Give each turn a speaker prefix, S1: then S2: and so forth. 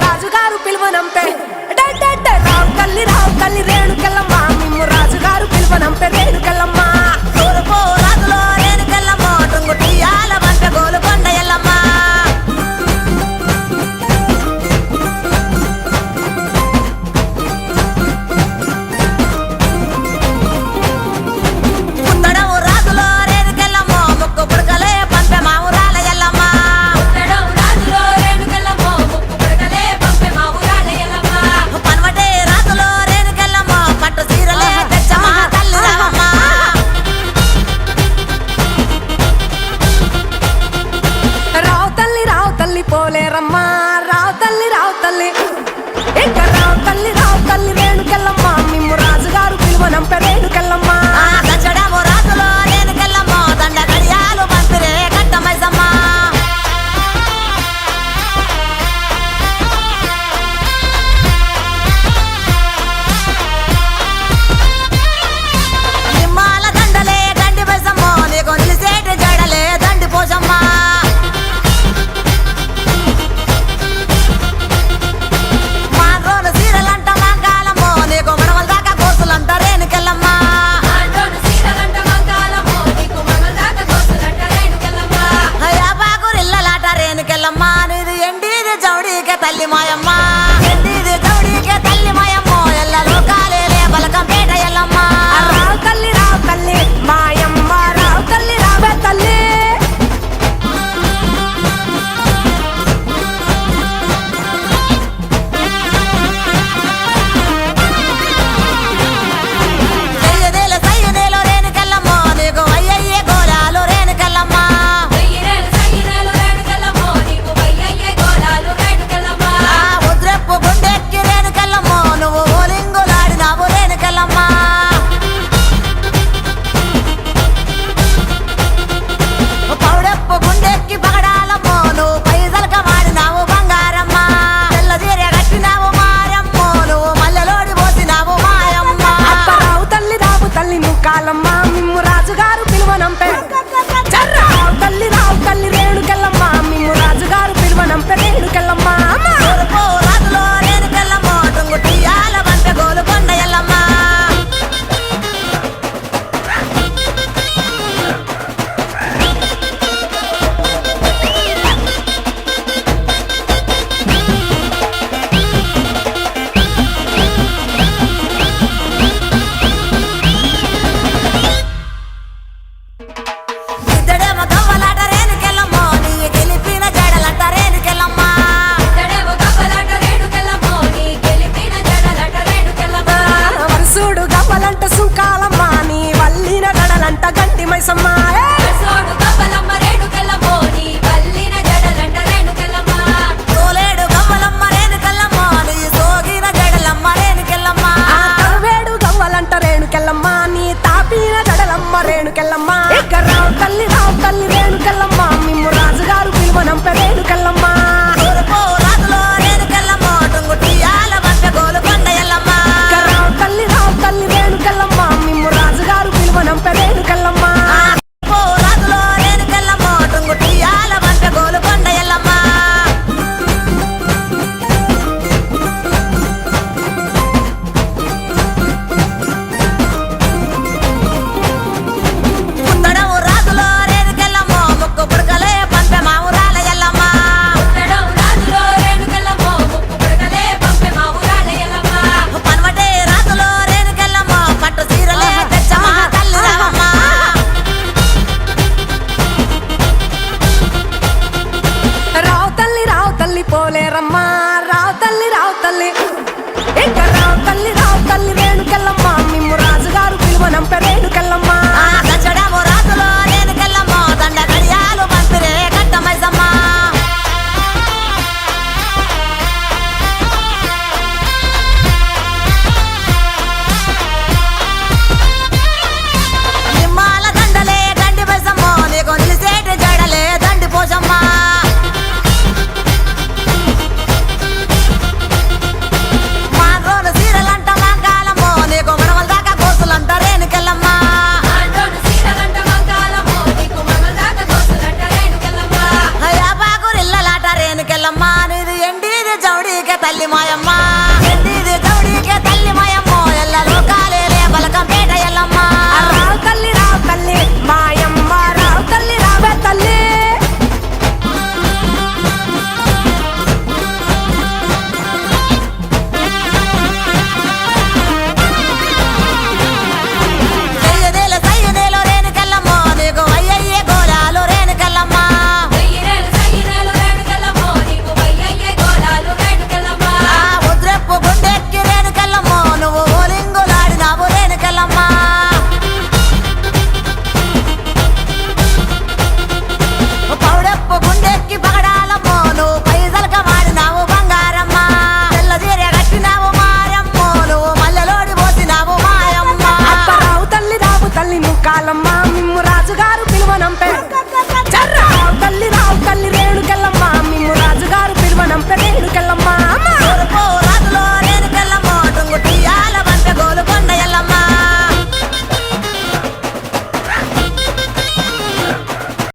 S1: రాజుగారు పిలువనంపే రావు తల్లి రేణుకెళ్ళమ్మ మిమ్ము రాజుగారు పిలువనంపే రేణుకెళ్ళమ్మ
S2: తూర్పు రాజులో రేణుకెళ్ళమ్మ టుంగుటియాల వంట గోలుకొండ ఎల్లమ్మ పుత్తడవు రాజులో రేణుకెళ్ళమ్మ ముక్కు పుడకలే పంపె మా ఊరాల ఎల్లమ్మ పన్వటే రాజులో రేణుకెళ్ళమ్మ పట్టు చీరలే తెచ్చమ్మ తల్లి రావమ్మ
S1: రావు తల్లి పోలేరమ్మా రావు తల్లి ఇంకా రావు తల్లి రేణుకెళ్ళమ్మ మిమ్ము రాజుగారు పిలువనంపే రేణుకెళ్ళమ్మ
S2: గచ్చడము రాజులో రేణుకెళ్ళమ్మ దండ గడియాలు పంపిరే కట్టమైసమ్మ నిమ్మాల దండలే దండి పైసమ్మ నీకు నిలిసేటి జడలే దండి పోసమ్మ మాగోలు సీరలంట మంగాలమ్మ నీకు మనవల దాకా కోసులంట రేణుకెళ్ళమ్మ అయ్యాబాగురిల్లలాట రేణుకెళ్ళమ్మ నీది ఎండిది జౌడికే తల్లి మాయమ్మ ఎండిది జౌడికే తల్లి మాయమ్మ ఎల్ల లోకాలే బలకంపేట ఎల్లమ్మ
S1: రావు తల్లి మాయమ్మ రావు తల్లి రావే తల్లి
S2: సయ్యదేలో రేణుకెళ్ళమ్మ నీకు అయ్యయ్యే గోలాలు రేణుకెళ్ళమ్మ ఉద్రెప్పు గుండెక్కి రేణుకెళ్ళమ్మ నువ్వు ఓలింగులాడినావు రేణుకెళ్ళమ్మ పౌడెప్పు గుండెక్కి పగడాలమ్మ నువ్వు పైసలక మాడినావు బంగారమ్మ తెల్ల చీర కట్టినావు మారమ్మ నువ్వు మల్లెలోడి పోసినావు మాయమ్మ
S1: రావు తల్లి నువ్వు కాలమ్మ మిమ్ము రాజుగారు పిలువనంపే రావు తల్లి రేణుకెళ్ళమ్మ మిమ్ము రాజుగారు పిలువనంపే రేణుకెళ్ళమ్మ
S2: తూర్పు రాజులో రేణుకెళ్ళమ్మ టుంగుటియాల వంట గోలుకొండ ఎల్లమ్మ ఇద్దడేమో గవ్వలాట రేణుకెళ్ళమ్మ నీ గెలిపిన జడలంట రేణుకెళ్ళమ్మ
S1: వరుసుడు గవ్వలంట సుంకాలమ్మ నీ వల్లిన గడలంట గంటి మైసమ్మ
S2: తోలేడు గవ్వలమ్మ రేణుకెళ్ళమ్మ నీ సోగిన జడలమ్మ రేణుకెళ్ళమ్మ
S1: వేడు గవ్వలంట రేణుకెళ్ళమ్మ నీ తాపిన గడలమ్మ రేణుకెళ్ళమ్మ ఇక రావు తల్లి రేణుకెళ్ళమ్మ మిమ్ము రాజుగారు పిలువనంపే రేణుకెళ్ళమ్మ
S2: తూర్పు రాజులో రేణుకెళ్ళమ్మ టుంగుటియాల వంట గోలుకొండ ఎల్లమ్మ
S1: రావు తల్లి రేణుకెళ్ళమ్మ మిమ్ము రాజుగారు పిలువనంపే రేణుకెళ్ళమ్మ
S2: తూర్పు రాజులో రేణుకెళ్ళమ్మ టుంగుటియాల వంట గోలుకొండ ఎల్లమ్మ పుత్తడవు రాజులో రేణుకెళ్ళమ్మ ముక్కు పుడకలే పంపె మా ఊరాల ఎల్లమ్మ పన్వటే రాజులో రేణుకెళ్ళమ్మ పట్టు చీరలే తెచ్చమ్మ తల్లి రావమ్మ
S1: రావు తల్లి పోలేరమ్మా రావు తల్లి ఇంకా రావు తల్లి రేణుకెళ్ళమ్మ మిమ్ము రాజుగారు పిలువనంపే రేణుకెళ్ళమ్మ
S2: గచ్చడము రాజులో రేణుకెళ్ళమ్మ దండ గడియాలు పంపిరే కట్టమైసమ్మ నిమ్మాల దండలే దండి పైసమ్మ నీకు నిలిసేటి జడలే దండి పోసమ్మ మాగోలు సీరలంట మంగాలమ్మ నీకు మనవల దాకా కోసులంట రేణుకెళ్ళమ్మ తల్లి మాయమ్మ